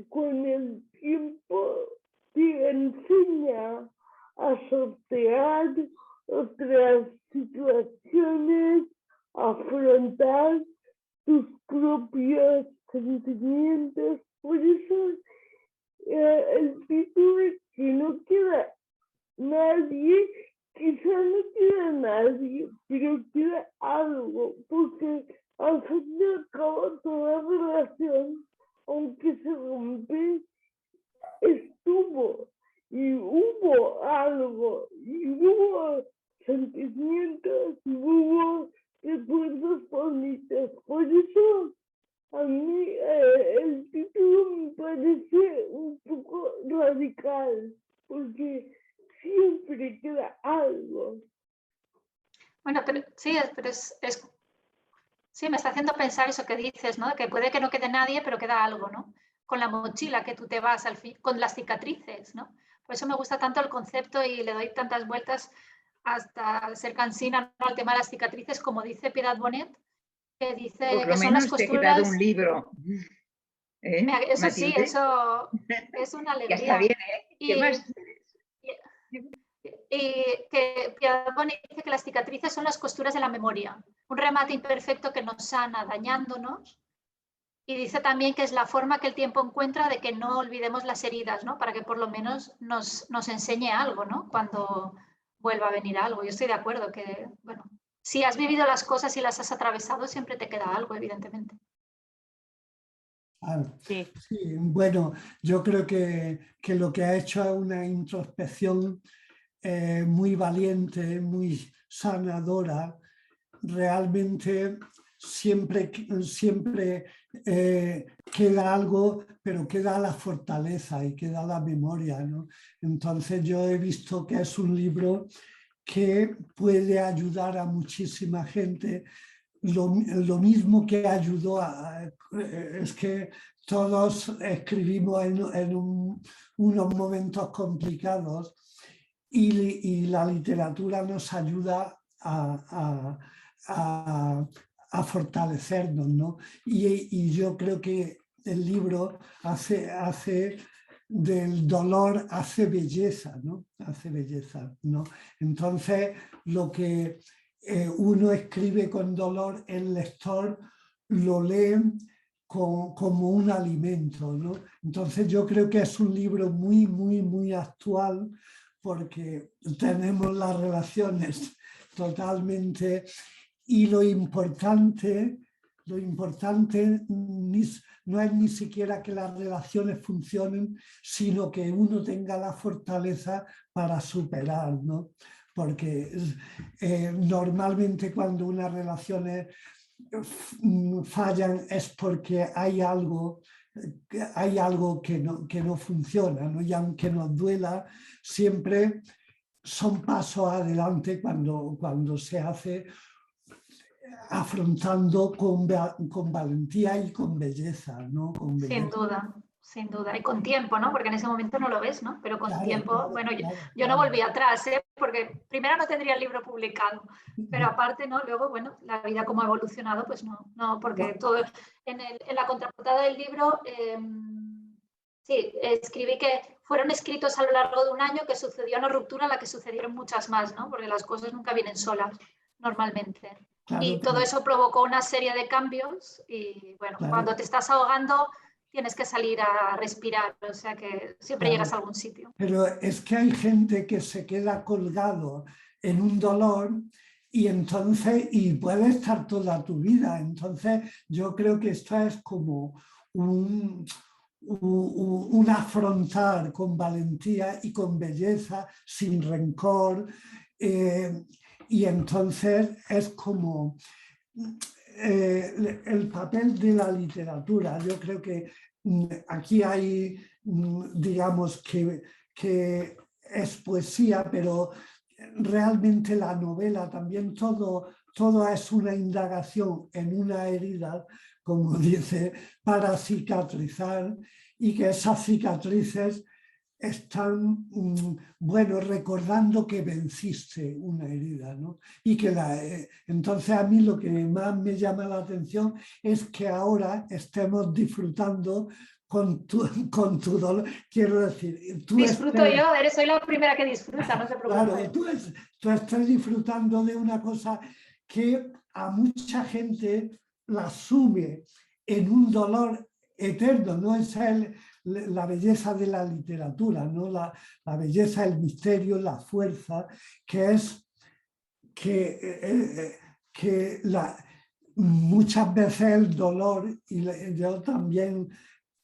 con el tiempo te enseña a sortear otras situaciones, afrontar tus propios sentimientos. Por eso el título es que no queda nadie, quizá no queda nadie, pero queda algo, porque al fin y al cabo toda relación, aunque se rompe, estuvo y hubo algo y hubo sentimientos y hubo recuerdos bonitos. Por eso a mí el título me parece un poco radical, porque siempre queda algo. Bueno, pero sí, pero sí, me está haciendo pensar eso que dices, ¿no? Que puede que no quede nadie, pero queda algo, ¿no? Con la mochila que tú te vas al fin, con las cicatrices, ¿no? Por eso me gusta tanto el concepto y le doy tantas vueltas hasta ser cansina, ¿no? Al tema de las cicatrices, como dice Piedad Bonet, que dice Por lo que son las menos te ha quedado costuras. un libro. Eso sí, Matilde, eso es una ya está alegría. bien, ¿eh? ¿Qué más? Y que Piedad Bonet dice que las cicatrices son las costuras de la memoria, un remate imperfecto que nos sana dañándonos. Y dice también que es la forma que el tiempo encuentra de que no olvidemos las heridas, ¿no? Para que por lo menos nos enseñe algo, ¿no? Cuando vuelva a venir algo. Yo estoy de acuerdo que, bueno, si has vivido las cosas y las has atravesado, siempre te queda algo, evidentemente. Sí. Sí, bueno, yo creo que lo que ha hecho es una introspección muy valiente, muy sanadora. Realmente siempre queda algo, pero queda la fortaleza y queda la memoria, ¿no? Entonces yo he visto que es un libro que puede ayudar a muchísima gente. Lo mismo que ayudó es que todos escribimos en unos momentos complicados y la literatura nos ayuda a fortalecernos, ¿no? Y yo creo que el libro hace del dolor, hace belleza, ¿no? Hace belleza, ¿no? Entonces, lo que uno escribe con dolor, el lector lo lee como un alimento, ¿no? Entonces yo creo que es un libro muy, muy, muy actual porque tenemos las relaciones totalmente y lo importante no es ni siquiera que las relaciones funcionen, sino que uno tenga la fortaleza para superar, ¿no? Porque normalmente cuando unas relaciones fallan es porque hay algo que no funciona, ¿no? Y aunque nos duela, siempre son pasos adelante cuando se hace afrontando con valentía y con belleza, ¿no? Con belleza. Sin duda, y con tiempo, ¿no? Porque en ese momento no lo ves, ¿no? Pero con tiempo, claro, bueno, claro, yo no volví atrás, ¿eh? Porque primero no tendría el libro publicado, pero aparte, ¿no? Luego, bueno, la vida como ha evolucionado, pues no, porque todo, en la contraportada del libro, sí, escribí que fueron escritos a lo largo de un año, que sucedió una ruptura en la que sucedieron muchas más, ¿no? Porque las cosas nunca vienen solas, normalmente. Y todo eso provocó una serie de cambios y, bueno, cuando te estás ahogando tienes que salir a respirar, o sea que siempre llegas a algún sitio. Pero es que hay gente que se queda colgado en un dolor y puede estar toda tu vida. Entonces yo creo que esto es como un afrontar con valentía y con belleza, sin rencor, y entonces es como el papel de la literatura. Yo creo que aquí hay, digamos, que es poesía, pero realmente la novela también todo es una indagación en una herida, como dice, para cicatrizar, y que esas cicatrices están, bueno, recordando que venciste una herida, ¿no? Y que entonces a mí lo que más me llama la atención es que ahora estemos disfrutando con tu dolor. Quiero decir, tú disfruto yo, soy la primera que disfruta, no se preocupe. Claro, tú estás disfrutando de una cosa que a mucha gente la sube en un dolor eterno, no es la belleza de la literatura, ¿no? La belleza, el misterio, la fuerza, que es que muchas veces el dolor, y yo también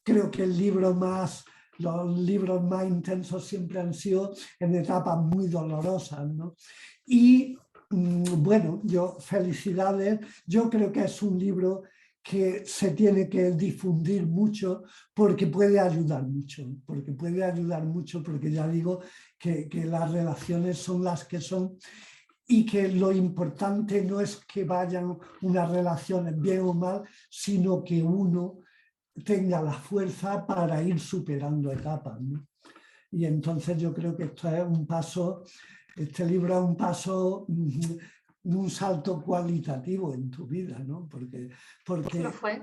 creo que los libros más intensos siempre han sido en etapas muy dolorosas, ¿no? Y bueno, felicidades, yo creo que es un libro que se tiene que difundir mucho porque puede ayudar mucho, porque ya digo que las relaciones son las que son y que lo importante no es que vayan unas relaciones bien o mal, sino que uno tenga la fuerza para ir superando etapas, ¿no? Y entonces yo creo que esto es un paso, este libro es un paso, un salto cualitativo en tu vida, ¿no? Porque lo fue.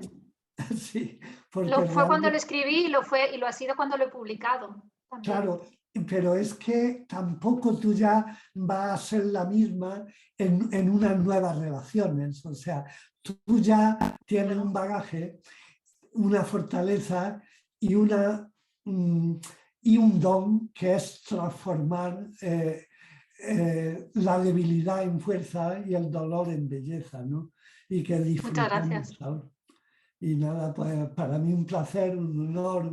Sí, porque lo fue cuando lo escribí y lo ha sido cuando lo he publicado. También. Claro, pero es que tampoco tú ya vas a ser la misma en unas nuevas relaciones. O sea, tú ya tienes un bagaje, una fortaleza y un don que es transformar la debilidad en fuerza y el dolor en belleza, ¿no? Y que disfrutamos. Muchas gracias. Y nada, pues para mí un placer, un honor.